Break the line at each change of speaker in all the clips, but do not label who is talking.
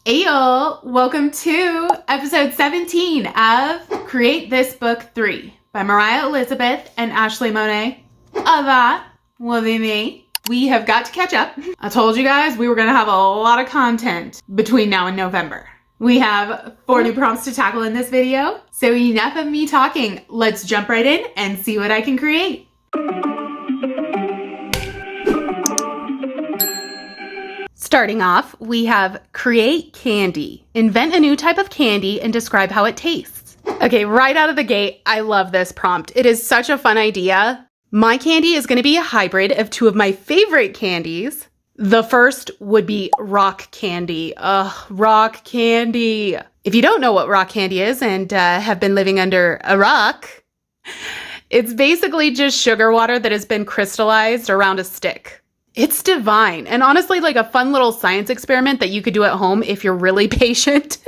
Ayo, welcome to episode 17 of Create This Book 3 by Mariah Elizabeth and Ashleigh Monet. That will be me. We have got to catch up. I told you guys we were going to have a lot of content between now and November. We have 4 new prompts to tackle in this video, so enough of me talking. Let's jump right in and see what I can create. Starting off, we have create candy. Invent a new type of candy and describe how it tastes. Okay, right out of the gate, I love this prompt. It is such a fun idea. My candy is going to be a hybrid of 2 of my favorite candies. The first would be rock candy. Rock candy. If you don't know what rock candy is and have been living under a rock, it's basically just sugar water that has been crystallized around a stick. It's divine, and honestly like a fun little science experiment that you could do at home if you're really patient.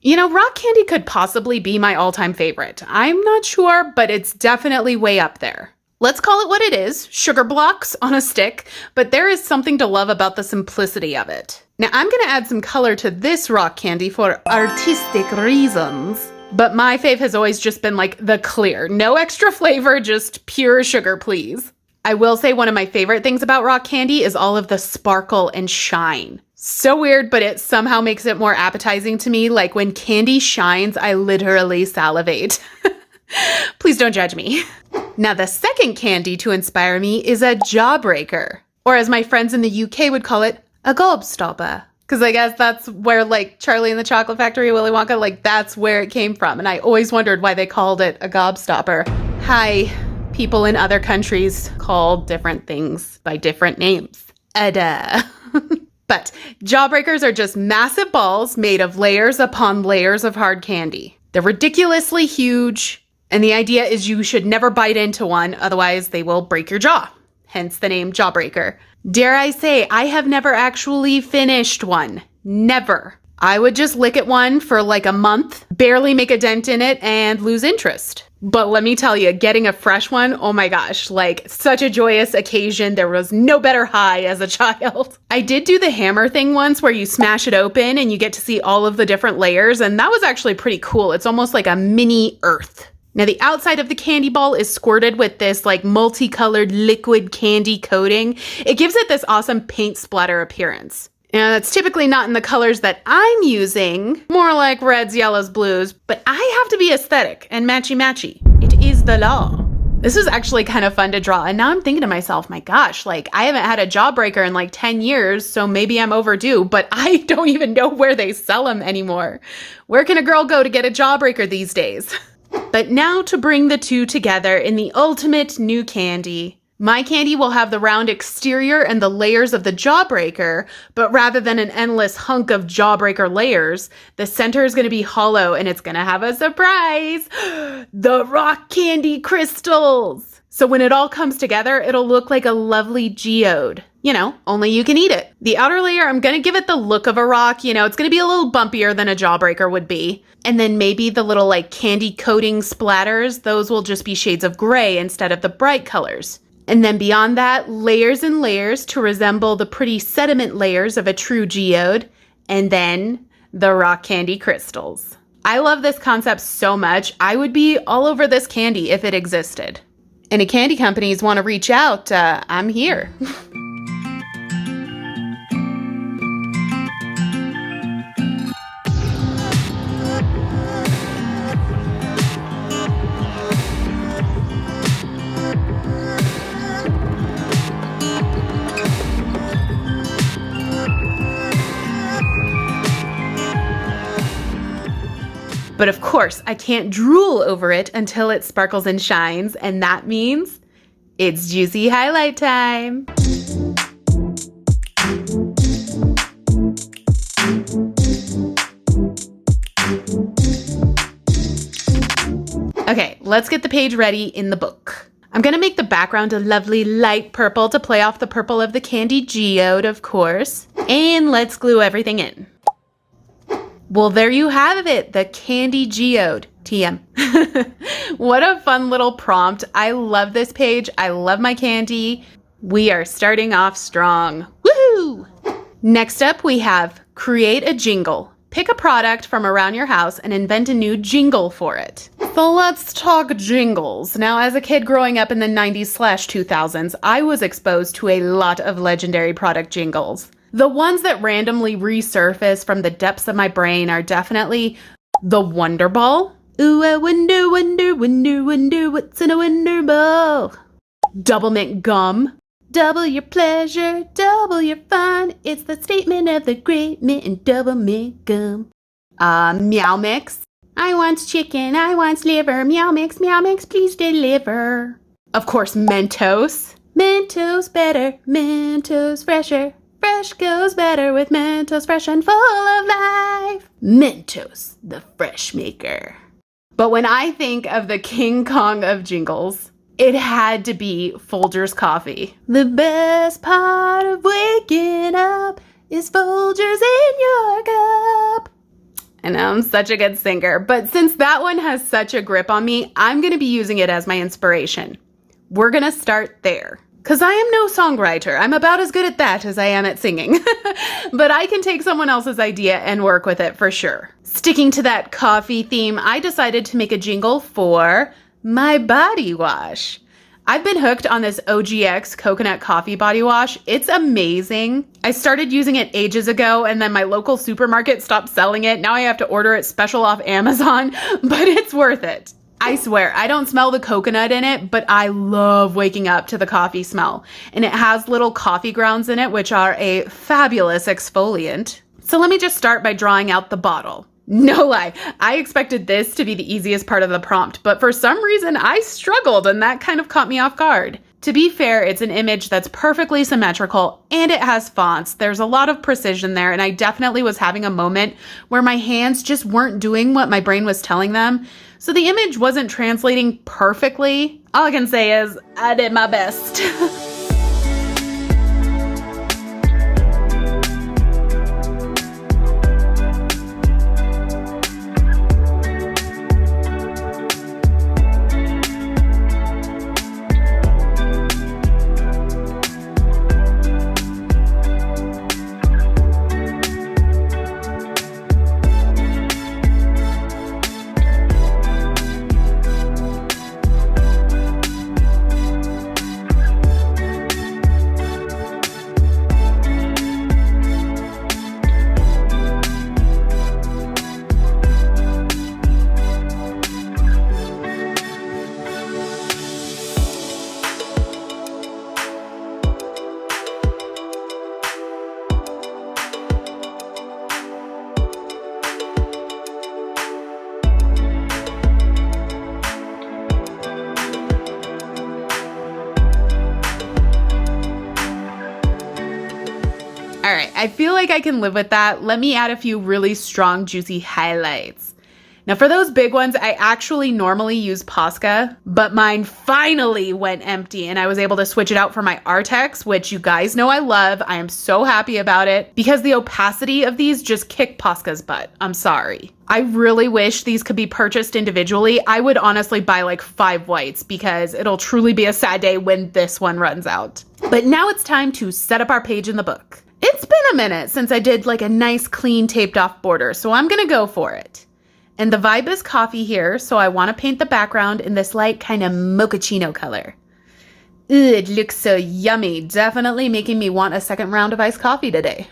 You know, rock candy could possibly be my all-time favorite. I'm not sure, but it's definitely way up there. Let's call it what it is, sugar blocks on a stick, but there is something to love about the simplicity of it. Now I'm gonna add some color to this rock candy for artistic reasons, but my fave has always just been like the clear, no extra flavor, just pure sugar, please. I will say one of my favorite things about rock candy is all of the sparkle and shine. So weird, but it somehow makes it more appetizing to me. Like when candy shines, I literally salivate. Please don't judge me. Now the second candy to inspire me is a jawbreaker, or as my friends in the UK would call it, a gobstopper. Because I guess that's where like Charlie and the Chocolate Factory, Willy Wonka, like that's where it came from. And I always wondered why they called it a gobstopper. Hi. People in other countries call different things by different names. But jawbreakers are just massive balls made of layers upon layers of hard candy. They're ridiculously huge, and the idea is you should never bite into one, otherwise they will break your jaw. Hence the name jawbreaker. Dare I say, I have never actually finished one. Never. I would just lick at one for like a month, barely make a dent in it, and lose interest. But let me tell you, getting a fresh one, oh my gosh, like such a joyous occasion. There was no better high as a child. I did do the hammer thing once where you smash it open and you get to see all of the different layers, and that was actually pretty cool. It's almost like a mini Earth. Now the outside of the candy ball is squirted with this like multicolored liquid candy coating. It gives it this awesome paint splatter appearance. Now, that's typically not in the colors that I'm using, more like reds, yellows, blues, but I have to be aesthetic and matchy-matchy. It is the law. This was actually kind of fun to draw, and now I'm thinking to myself, my gosh, like I haven't had a jawbreaker in like 10 years, so maybe I'm overdue, but I don't even know where they sell them anymore. Where can a girl go to get a jawbreaker these days? But now to bring the two together in the ultimate new candy. My candy will have the round exterior and the layers of the jawbreaker, but rather than an endless hunk of jawbreaker layers, the center is going to be hollow and it's going to have a surprise. The rock candy crystals. So when it all comes together, it'll look like a lovely geode. You know, only you can eat it. The outer layer, I'm going to give it the look of a rock. You know, it's going to be a little bumpier than a jawbreaker would be. And then maybe the little like candy coating splatters, those will just be shades of gray instead of the bright colors. And then beyond that, layers and layers to resemble the pretty sediment layers of a true geode, and then the rock candy crystals. I love this concept so much. I would be all over this candy if it existed. Any candy companies want to reach out, I'm here. But of course, I can't drool over it until it sparkles and shines, and that means it's juicy highlight time. Okay, let's get the page ready in the book. I'm gonna make the background a lovely light purple to play off the purple of the candy geode, of course. And let's glue everything in. Well, there you have it, the candy geode. TM. What a fun little prompt. I love this page. I love my candy. We are starting off strong. Woohoo! Next up, we have create a jingle. Pick a product from around your house and invent a new jingle for it. So let's talk jingles. Now, as a kid growing up in the 90s/2000s, I was exposed to a lot of legendary product jingles. The ones that randomly resurface from the depths of my brain are definitely the Wonder Ball. Ooh, I wonder, wonder, wonder, wonder, what's in a Wonder Ball? Double Mint Gum. Double your pleasure, double your fun. It's the statement of the great mint and Double Mint Gum. Meow Mix. I want chicken, I want liver. Meow Mix, please deliver. Of course, Mentos. Mentos better, Mentos fresher. Fresh goes better with Mentos fresh and full of life. Mentos, the fresh maker. But when I think of the King Kong of jingles, it had to be Folgers coffee. The best part of waking up is Folgers in your cup. And I'm such a good singer, but since that one has such a grip on me, I'm going to be using it as my inspiration. We're going to start there. Because I am no songwriter. I'm about as good at that as I am at singing. But I can take someone else's idea and work with it for sure. Sticking to that coffee theme, I decided to make a jingle for my body wash. I've been hooked on this OGX coconut coffee body wash. It's amazing. I started using it ages ago and then my local supermarket stopped selling it. Now I have to order it special off Amazon, but it's worth it. I swear, I don't smell the coconut in it, but I love waking up to the coffee smell. And it has little coffee grounds in it, which are a fabulous exfoliant. So let me just start by drawing out the bottle. No lie, I expected this to be the easiest part of the prompt, but for some reason I struggled and that kind of caught me off guard. To be fair, it's an image that's perfectly symmetrical and it has fonts. There's a lot of precision there and I definitely was having a moment where my hands just weren't doing what my brain was telling them. So the image wasn't translating perfectly. All I can say is I did my best. All right, I feel like I can live with that. Let me add a few really strong, juicy highlights. Now for those big ones, I actually normally use Posca, but mine finally went empty and I was able to switch it out for my Artex, which you guys know I love. I am so happy about it because the opacity of these just kick Posca's butt. I'm sorry. I really wish these could be purchased individually. I would honestly buy like 5 whites because it'll truly be a sad day when this one runs out. But now it's time to set up our page in the book. It's been a minute since I did like a nice clean taped off border, so I'm gonna go for it. And the vibe is coffee here, so I want to paint the background in this light kind of mochaccino color. Ooh, it looks so yummy. Definitely making me want a second round of iced coffee today.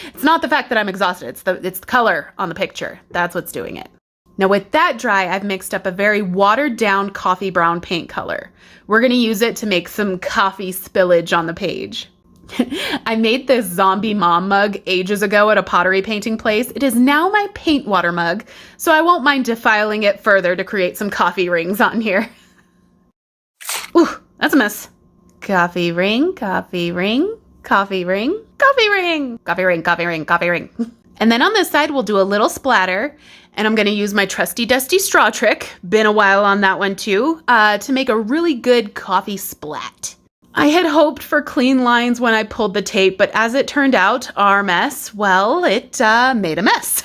It's not the fact that I'm exhausted, it's the color on the picture. That's what's doing it. Now with that dry, I've mixed up a very watered down coffee brown paint color. We're gonna use it to make some coffee spillage on the page. I made this zombie mom mug ages ago at a pottery painting place. It is now my paint water mug, so I won't mind defiling it further to create some coffee rings on here. Ooh, that's a mess. Coffee ring, coffee ring, coffee ring, coffee ring, coffee ring, coffee ring, coffee ring. And then on this side, we'll do a little splatter, and I'm gonna use my trusty dusty straw trick, been a while on that one too, to make a really good coffee splat. I had hoped for clean lines when I pulled the tape, but as it turned out, our mess, well, it made a mess.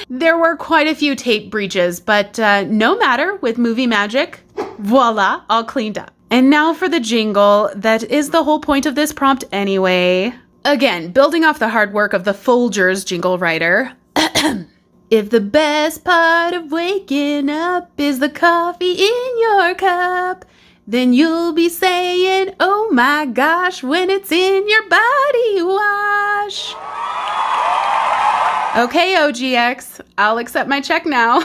There were quite a few tape breaches, but no matter, with movie magic, voila, all cleaned up. And now for the jingle, that is the whole point of this prompt anyway. Again, building off the hard work of the Folgers jingle writer, If the best part of waking up is the coffee in your cup, then you'll be saying, oh my gosh, when it's in your body wash. Okay, OGX, I'll accept my check now.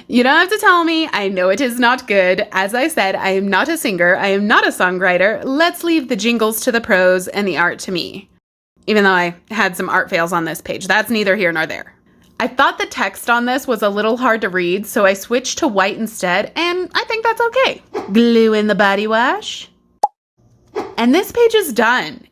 You don't have to tell me. I know it is not good. As I said, I am not a singer. I am not a songwriter. Let's leave the jingles to the pros and the art to me. Even though I had some art fails on this page. That's neither here nor there. I thought the text on this was a little hard to read, so I switched to white instead, and I think that's okay. Glue in the body wash. And this page is done.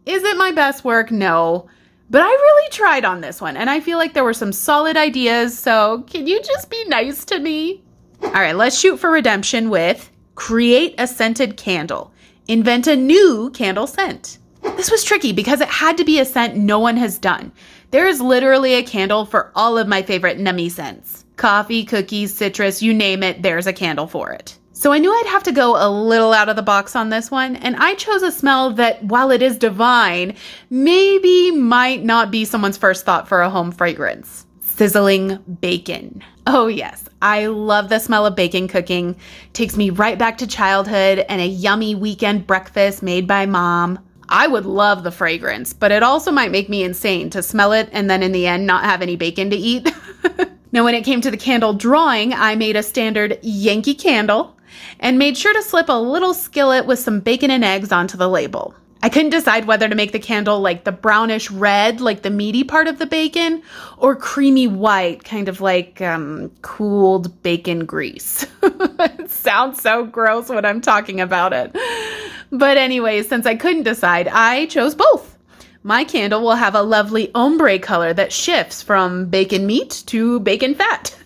Is it my best work? No. But I really tried on this one, and I feel like there were some solid ideas, so can you just be nice to me? All right, let's shoot for redemption with create a scented candle. Invent a new candle scent. This was tricky because it had to be a scent no one has done. There is literally a candle for all of my favorite nummy scents. Coffee, cookies, citrus, you name it, there's a candle for it. So I knew I'd have to go a little out of the box on this one, and I chose a smell that, while it is divine, maybe might not be someone's first thought for a home fragrance. Sizzling bacon. Oh yes, I love the smell of bacon cooking. Takes me right back to childhood and a yummy weekend breakfast made by mom. I would love the fragrance, but it also might make me insane to smell it and then in the end not have any bacon to eat. Now, when it came to the candle drawing, I made a standard Yankee candle and made sure to slip a little skillet with some bacon and eggs onto the label. I couldn't decide whether to make the candle like the brownish red, like the meaty part of the bacon, or creamy white, kind of like cooled bacon grease. It sounds so gross when I'm talking about it. But anyway, since I couldn't decide, I chose both. My candle will have a lovely ombre color that shifts from bacon meat to bacon fat.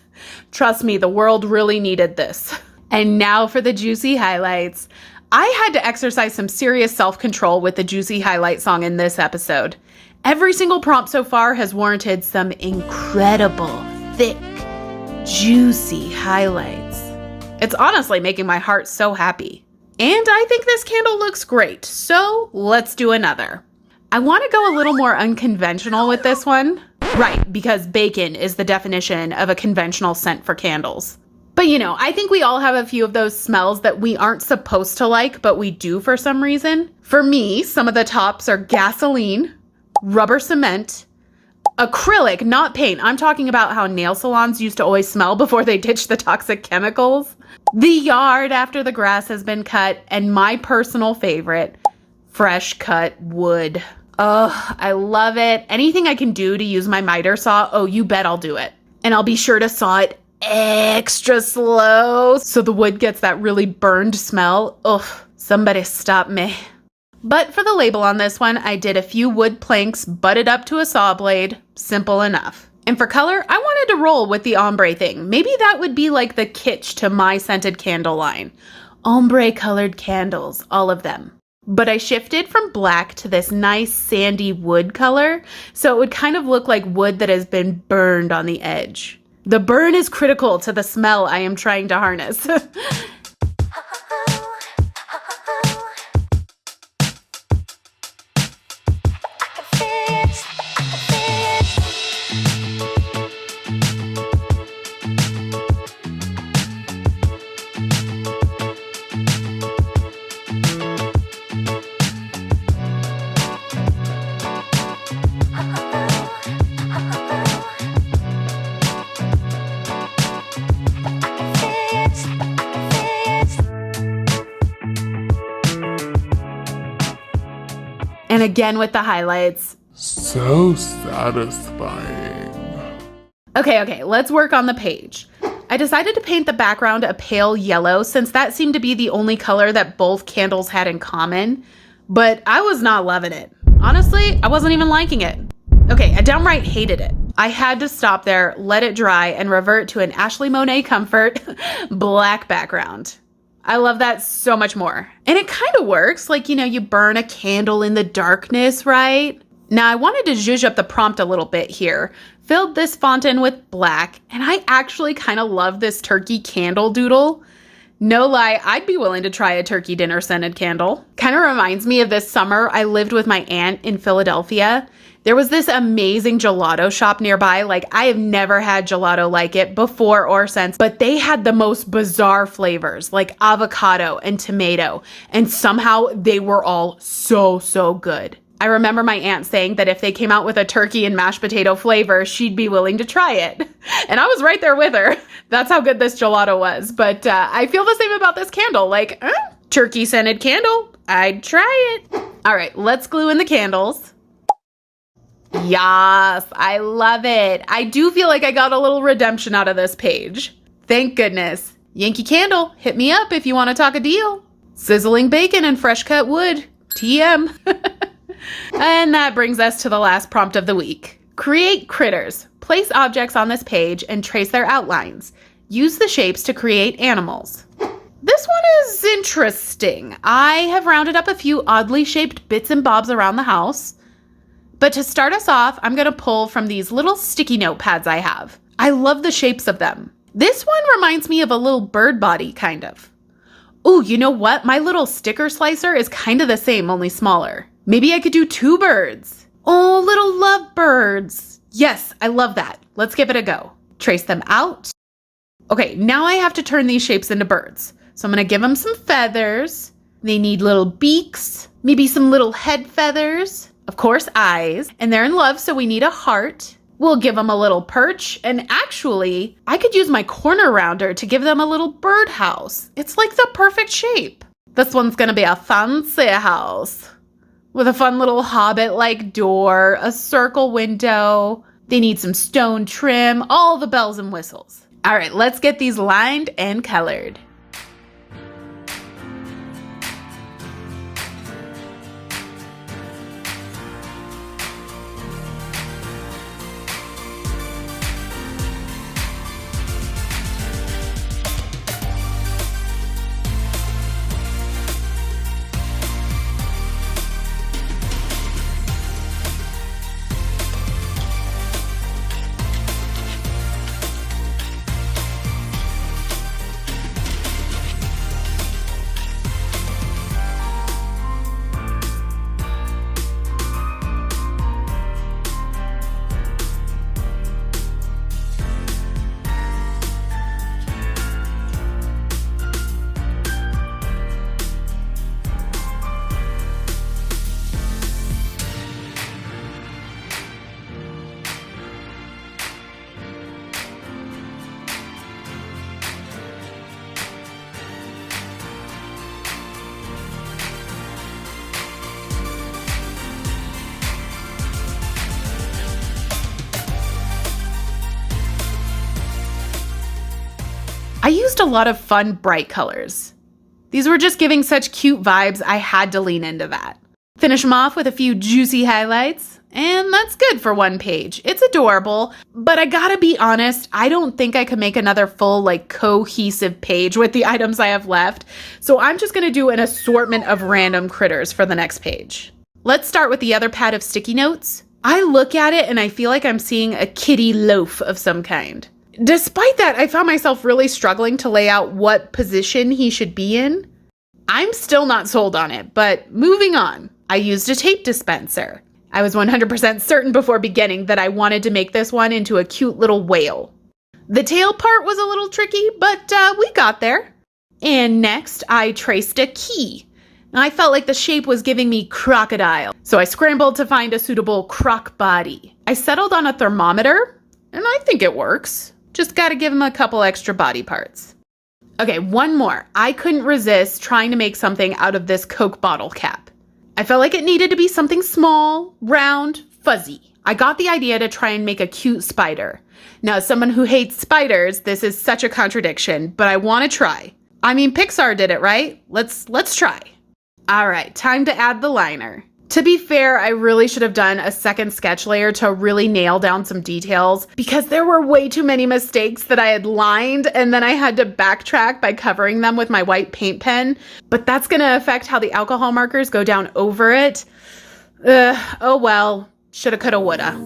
Trust me, the world really needed this. And now for the juicy highlights. I had to exercise some serious self-control with the juicy highlight song in this episode. Every single prompt so far has warranted some incredible, thick, juicy highlights. It's honestly making my heart so happy. And I think this candle looks great, so let's do another. I want to go a little more unconventional with this one. Right, because bacon is the definition of a conventional scent for candles. But you know, I think we all have a few of those smells that we aren't supposed to like, but we do for some reason. For me, some of the tops are gasoline, rubber cement, acrylic, not paint. I'm talking about how nail salons used to always smell before they ditched the toxic chemicals. The yard after the grass has been cut, and my personal favorite, fresh cut wood. Oh, I love it. Anything I can do to use my miter saw, oh, you bet I'll do it. And I'll be sure to saw it extra slow so the wood gets that really burned smell. Ugh, somebody stop me. But for the label on this one, I did a few wood planks butted up to a saw blade. Simple enough. And for color, I wanted to roll with the ombre thing. Maybe that would be like the kitsch to my scented candle line. Ombre colored candles, all of them. But I shifted from black to this nice sandy wood color, so it would kind of look like wood that has been burned on the edge. The burn is critical to the smell I am trying to harness. And again with the highlights.
So satisfying.
Okay, let's work on the page. I decided to paint the background a pale yellow since that seemed to be the only color that both candles had in common, but I was not loving it. Honestly, I wasn't even liking it. Okay, I downright hated it. I had to stop there, let it dry, and revert to an Ashleigh Monet Comfort black background. I love that so much more. And it kind of works, like, you burn a candle in the darkness, right? Now, I wanted to zhuzh up the prompt a little bit here. Filled this font in with black, and I actually kind of love this turkey candle doodle. No lie, I'd be willing to try a turkey dinner scented candle. Kind of reminds me of this summer I lived with my aunt in Philadelphia, There was this amazing gelato shop nearby. Like, I have never had gelato like it before or since, but they had the most bizarre flavors like avocado and tomato, and somehow they were all so good. I remember my aunt saying that if they came out with a turkey and mashed potato flavor, she'd be willing to try it. And I was right there with her. That's how good this gelato was. But I feel the same about this candle. Like, turkey scented candle, I'd try it. All right, let's glue in the candles. Yes, I love it. I do feel like I got a little redemption out of this page. Thank goodness. Yankee Candle, hit me up if you want to talk a deal. Sizzling bacon and fresh cut wood. TM. And that brings us to the last prompt of the week. Create critters. Place objects on this page and trace their outlines. Use the shapes to create animals. This one is interesting. I have rounded up a few oddly shaped bits and bobs around the house. But to start us off, I'm going to pull from these little sticky note pads I have. I love the shapes of them. This one reminds me of a little bird body, kind of. Ooh, you know what? My little sticker slicer is kind of the same, only smaller. Maybe I could do 2 birds. Oh, little love birds. Yes, I love that. Let's give it a go. Trace them out. Okay, now I have to turn these shapes into birds. So I'm going to give them some feathers. They need little beaks, maybe some little head feathers. Of course, eyes, and they're in love, so we need a heart. We'll give them a little perch, and actually, I could use my corner rounder to give them a little birdhouse. It's like the perfect shape. This one's gonna be a fancy house with a fun little hobbit-like door, a circle window. They need some stone trim, all the bells and whistles. All right, let's get these lined and colored. I used a lot of fun, bright colors. These were just giving such cute vibes, I had to lean into that. Finish them off with a few juicy highlights, and that's good for one page. It's adorable, but I gotta be honest, I don't think I could make another full, cohesive page with the items I have left, so I'm just gonna do an assortment of random critters for the next page. Let's start with the other pad of sticky notes. I look at it and I feel like I'm seeing a kitty loaf of some kind. Despite that, I found myself really struggling to lay out what position he should be in. I'm still not sold on it, but moving on. I used a tape dispenser. I was 100% certain before beginning that I wanted to make this one into a cute little whale. The tail part was a little tricky, but we got there. And next, I traced a key. I felt like the shape was giving me crocodile, so I scrambled to find a suitable croc body. I settled on a thermometer, and I think it works. Just gotta give him a couple extra body parts. Okay, one more. I couldn't resist trying to make something out of this Coke bottle cap. I felt like it needed to be something small, round, fuzzy. I got the idea to try and make a cute spider. Now, as someone who hates spiders, this is such a contradiction, but I want to try. I mean, Pixar did it, right? Let's try. All right, time to add the liner. To be fair, I really should have done a second sketch layer to really nail down some details because there were way too many mistakes that I had lined and then I had to backtrack by covering them with my white paint pen. But that's going to affect how the alcohol markers go down over it. Oh well, shoulda, coulda, woulda.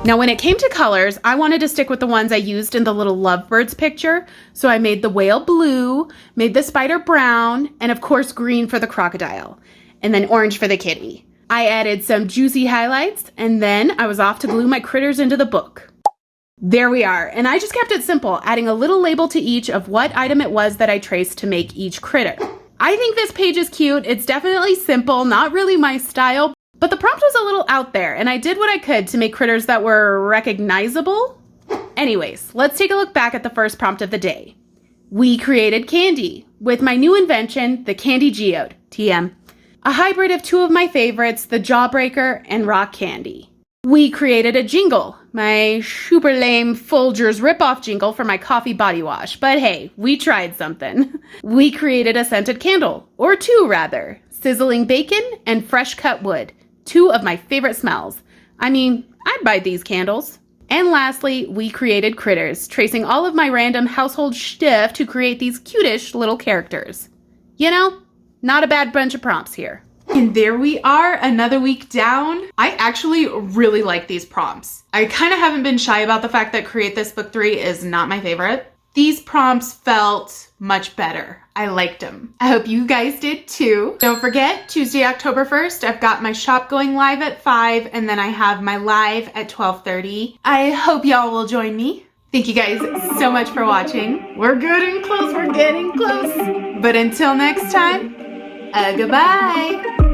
Now, when it came to colors, I wanted to stick with the ones I used in the little lovebirds picture. So I made the whale blue, made the spider brown, and of course green for the crocodile, and then orange for the kitty. I added some juicy highlights, and then I was off to glue my critters into the book. There we are, and I just kept it simple, adding a little label to each of what item it was that I traced to make each critter. I think this page is cute. It's definitely simple, not really my style, but the prompt was a little out there, and I did what I could to make critters that were recognizable. Anyways, let's take a look back at the first prompt of the day. We created candy with my new invention, the Candy Geode, TM. A hybrid of two of my favorites, the Jawbreaker and Rock Candy. We created a jingle, my super lame Folgers ripoff jingle for my coffee body wash, but hey, we tried something. We created a scented candle, or two rather, sizzling bacon and fresh cut wood, two of my favorite smells. I mean, I'd buy these candles. And lastly, we created critters, tracing all of my random household stuff to create these cutish little characters. You know, not a bad bunch of prompts here. And there we are, another week down. I actually really like these prompts. I kind of haven't been shy about the fact that Create This Book 3 is not my favorite. These prompts felt much better. I liked them. I hope you guys did too. Don't forget, Tuesday, October 1st, I've got my shop going live at 5, and then I have my live at 12:30. I hope y'all will join me. Thank you guys so much for watching. We're getting close, we're getting close. But until next time, goodbye.